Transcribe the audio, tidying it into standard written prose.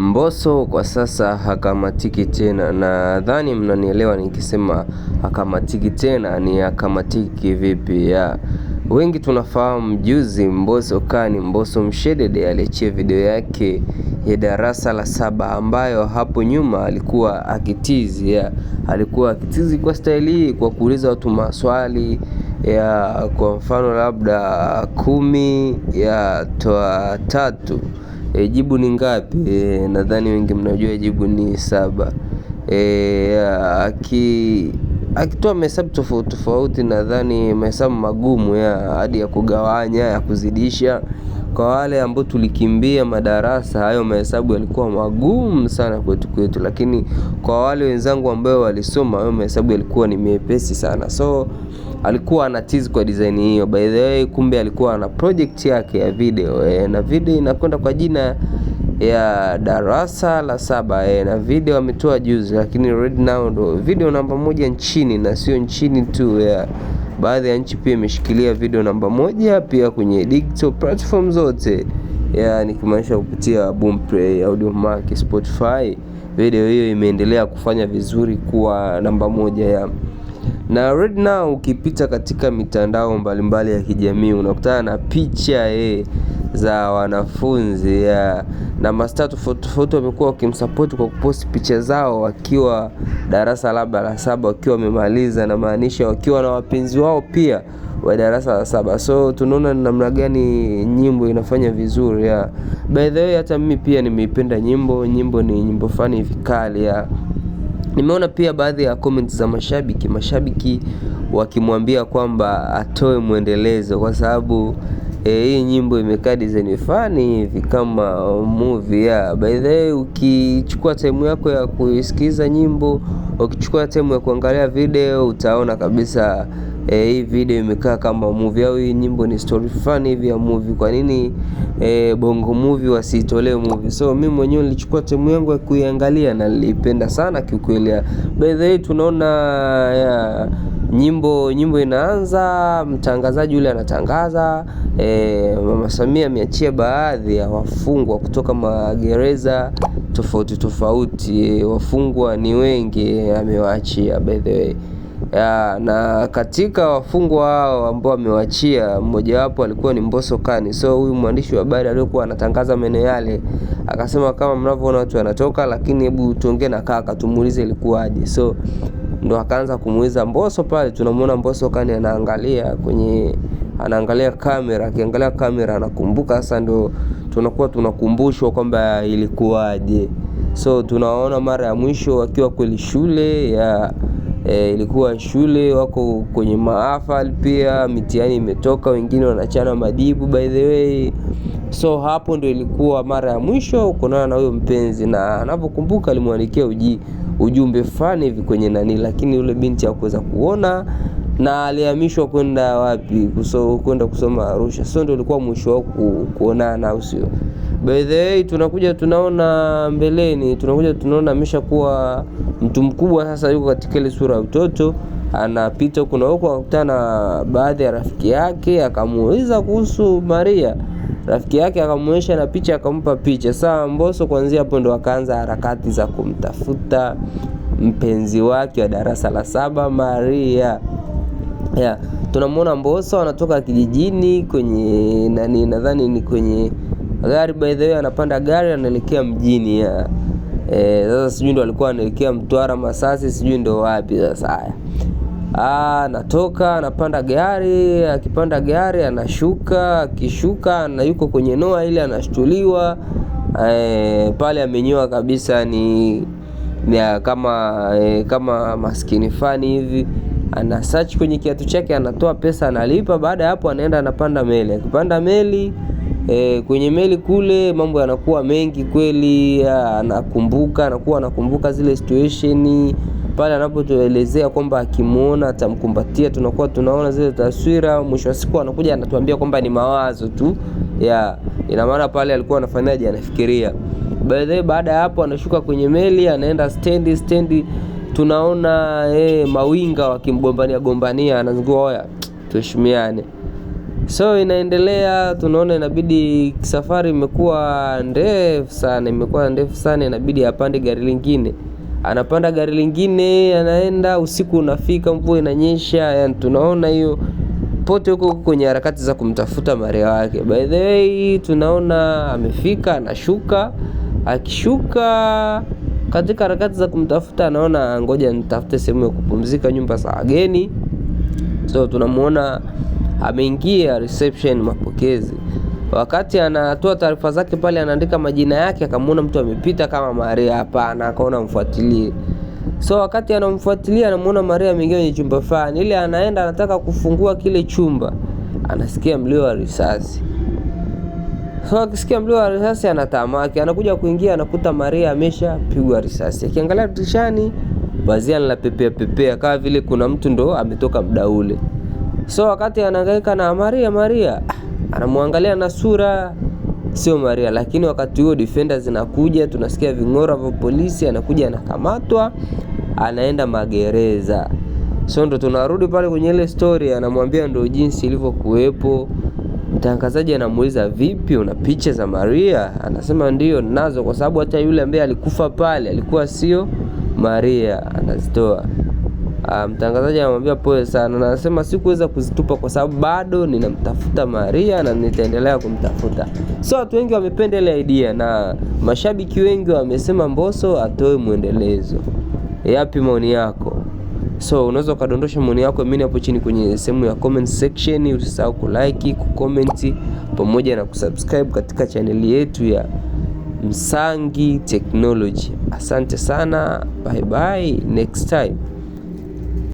Mbosso kwa sasa hakamatiki tena. Nadhani mnanielewa nikisema hakamatiki tena, ni hakamatiki vipi? Wengi tunafahamu juzi Mbosso Kani, Mbosso Mshedede aliachia video yake ya darasa la 7 ambayo hapo nyuma alikuwa akitizi alikuwa akitizi kwa staili hii, kwa kuuliza watu maswali kwa mfano labda 10 toa 3, jibu ni ngapi? Nadhani wengi mnajua jibu ni 7. Akitoa mahesabu tofauti, nadhani mahesabu magumu hadi ya kugawanya, ya kuzidisha. Kwa wale ambao tulikimbia madarasa, hayo mahesabu yalikuwa magumu sana kwetu, lakini kwa wale wenzangu ambao walisoma, hayo mahesabu yalikuwa ni mepesi sana. So alikuwa anatizi kwa design hiyo. By the way, kumbe alikuwa na project yake ya video na video inakwenda kwa jina ya darasa la 7 na video ametoa juzi, lakini right now ndo video namba 1 nchini, na sio nchini tu baadhi ya nchi pia imeshikilia video namba 1 pia kwenye digital platform zote, nikimaanisha kupitia Boomplay, Audiomack, Spotify. Video hiyo imeendelea kufanya vizuri kuwa namba 1 na right now ukipita katika mitandao mbalimbali ya kijamii unakutana na picha za wanafunzi na mastaa tofauti wamekuwa wakimsupport kwa kupost picha zao wakiwa darasa labda la 7, wakiwa wamemaliza, na maanisha wakiwa na wapenzi wao pia wa darasa la 7. So tunaona namna gani nyimbo inafanya vizuri By the way, hata mimi pia nimeipenda nyimbo ni nyimbo fani vikali Nimeona pia baadhi ya comments za mashabiki wakimwambia kwamba atoe muendelezo, kwa sababu hii nyimbo imekaa design fani hivi kama movie By the way, ukichukua time yako ya kuisikiza nyimbo, ukichukua time ya kuangalia video, utaona kabisa hii video imekaa kama movie, au hii nyimbo ni story fani hivi ya movie. Kwa nini Bongo Movie wasitolee movie? So mimi mwenyewe nilichukua time yangu ya kuiangalia na nilipenda sana kiukweli. By the way, tunaona nyimbo inaanza, mtangazaji yule anatangaza Mama Samia ameachia baadhi ya wafungwa kutoka magereza tofauti. Wafungwa ni wengi amewaachia by the way. Na katika wafungwa hao ambao amewaachia, mmoja wapo alikuwa ni Mbosso Kani. So huyu mwandishi wa habari aliyokuwa anatangaza maeneo yale akasema, kama mnavyoona watu wanatoka, lakini hebu tuongee na kaka tumuulize ilikuwaje. So ndo akaanza kumuuliza Mbosso pale. Tunamuona Mbosso Kani anaangalia kamera, akiangalia kamera anakumbuka. Sasa ndo tunakumbushwa kwamba ilikuwaje. So tunaona mara ya mwisho wakiwa kweli shule ilikuwa shule, wako kwenye mahafali pia, mitihani imetoka, wengine wanachana madibu by the way. So hapo ndo ilikuwa mara ya mwisho kuonana na huyo mpenzi, na anapokumbuka alimwandikia ujumbe fani hivi kwenye lakini yule binti hakuweza kuona, na alihamishwa kwenda wapi? Kwenda kusoma Arusha. So ndo ilikuwa mwisho wao kuonana, au sio? By the way, tunaona mbeleni, tunaona ameshakuwa mtu mkubwa sasa, yuko katika ile sura ya utoto, anapita huko na huko, akakutana baadhi ya rafiki yake, akamuuliza kuhusu Maria. Rafiki yake akamuonyesha na picha, akampa picha. Sasa Mbosso kuanzia hapo ndo akaanza harakati za kumtafuta mpenzi wake wa darasa la 7 Maria. Tunamuona Mbosso anatoka kijijini kwenye nadhani ni kwenye gari. By the way, anapanda gari anaelekea mjini sasa sijui ndo alikuwa anaelekea Mtwara, Masasi, sijui ndo wapi sasa. Anatoka anapanda gari, akipanda gari anashuka, akishuka na yuko kwenye noa ile anashtuliwa pale amenyoa kabisa, ni kama maskini fani hivi. Ana search kwenye kiatu chake, anatoa pesa, analipa. Baada ya hapo anaenda anapanda meli. Akipanda meli kwenye meli kule mambo yanakuwa mengi kweli. Anakumbuka zile situation pale anapotuelezea kwamba akimuona atamkumbatia. Tunaona zile taswira. Mwisho wa siku anakuja anatuambia kwamba ni mawazo tu ina maana pale alikuwa anafanyaje, anafikiria. Baada ya hapo anashuka kwenye meli, anaenda stendi. Tunaona mawinga wakimgombania, anazungua, oya tuheshimiane. So inaendelea, tunaona inabidi safari imekuwa ndefu sana, inabidi apande gari lingine. Anapanda gari lingine, anaenda, usiku unafika, mvua inanyesha, yani tunaona hiyo pote huko kwenye harakati za kumtafuta Maria wake. By the way, tunaona amefika, anashuka, akishuka katika harakati za kumtafuta, anaona ngoja nitafute sehemu ya kupumzika, nyumba za wageni. So tunamuona ameingia reception, mapokezi. Wakati anatoa taarifa zake pale, anaandika majina yake, akamuona mtu amepita kama Maria. Hapana, akaona mfuatilie. So wakati anamfuatilia, anamuona Maria ameingia kwenye chumba fulani. Ile anaenda anataka kufungua kile chumba, anasikia mlio wa risasi. So akisikia mlio wa risasi, anatamaki, anakuja kuingia, anakuta Maria ameshapigwa risasi. Akiangalia dirishani, pazia la pepea kama vile kuna mtu ndo ametoka muda ule. So wakati anahangaika na Maria, anamwangalia na sura sio Maria, lakini wakati huo defenders zinakuja, tunasikia ving'ora vya polisi, anakuja anakamatwa, anaenda magereza. So ndo tunarudi pale kwenye ile story, anamwambia ndo jinsi ilivyokuepo. Mtangazaji anamuuliza, vipi, una picha za Maria? Anasema ndio nazo, kwa sababu hata yule ambaye alikufa pale alikuwa sio Maria. Anazitoa. Mtangazaji anamwambia pole sana, na anasema sikuweza kuzitupa kwa sababu bado ninamtafuta Maria na nitaendelea kumtafuta. So watu wengi wamependa ile idea na mashabiki wengi wamesema Mbosso atoe muendelezo. Yapi maoni yako? So unaweza kadondosha maoni yako mimi hapo chini kwenye sehemu ya comment section. Usisahau kulike, kucomment pamoja na kusubscribe katika channel yetu ya Msangi Technology. Asante sana, bye bye, next time.